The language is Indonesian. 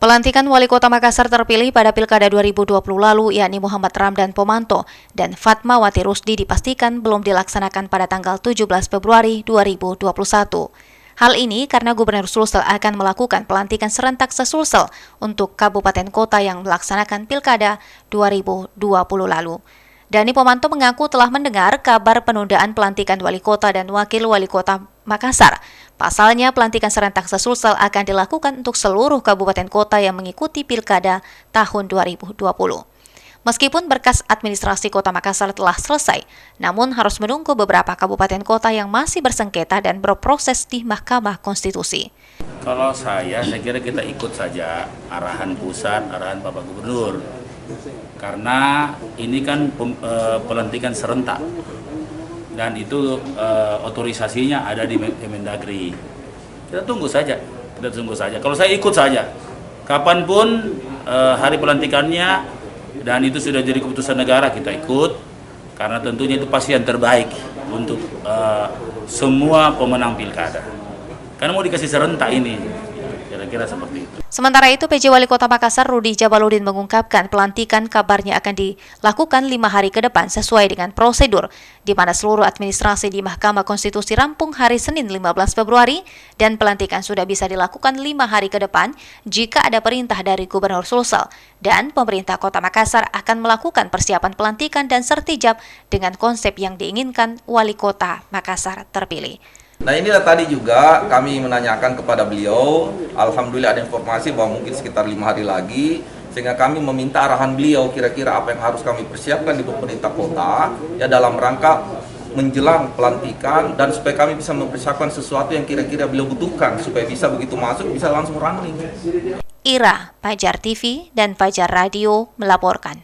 Pelantikan Wali Kota Makassar terpilih pada Pilkada 2020 lalu, yakni Muhammad Ramdan Pomanto dan Fatmawati Rusdi, dipastikan belum dilaksanakan pada tanggal 17 Februari 2021. Hal ini karena Gubernur Sulsel akan melakukan pelantikan serentak sesulsel untuk kabupaten kota yang melaksanakan Pilkada 2020 lalu. Dani Pomanto mengaku telah mendengar kabar penundaan pelantikan Wali Kota dan Wakil Wali Kota Makassar. Pasalnya, pelantikan serentak sesulsel akan dilakukan untuk seluruh kabupaten kota yang mengikuti Pilkada tahun 2020. Meskipun berkas administrasi Kota Makassar telah selesai, namun harus menunggu beberapa kabupaten kota yang masih bersengketa dan berproses di Mahkamah Konstitusi. Kalau saya kira kita ikut saja arahan pusat, arahan Bapak Gubernur. Karena ini kan pelantikan serentak dan itu otorisasinya ada di Kemendagri. Kita tunggu saja. Kalau saya ikut saja, kapanpun hari pelantikannya dan itu sudah jadi keputusan negara, kita ikut karena tentunya itu pasti yang terbaik untuk semua pemenang pilkada. Karena mau dikasih serentak ini, kira-kira seperti itu. Sementara itu, PJ Wali Kota Makassar Rudi Jabaludin mengungkapkan pelantikan kabarnya akan dilakukan 5 hari ke depan sesuai dengan prosedur, di mana seluruh administrasi di Mahkamah Konstitusi rampung hari Senin 15 Februari dan pelantikan sudah bisa dilakukan 5 hari ke depan jika ada perintah dari Gubernur Sulsel, dan pemerintah Kota Makassar akan melakukan persiapan pelantikan dan sertijab dengan konsep yang diinginkan Wali Kota Makassar terpilih. Nah, inilah tadi juga kami menanyakan kepada beliau, alhamdulillah ada informasi bahwa mungkin sekitar 5 hari lagi, sehingga kami meminta arahan beliau kira-kira apa yang harus kami persiapkan di pemerintah kota ya dalam rangka menjelang pelantikan, dan supaya kami bisa mempersiapkan sesuatu yang kira-kira beliau butuhkan supaya bisa begitu masuk bisa langsung running. Ira, Fajar TV dan Fajar Radio melaporkan.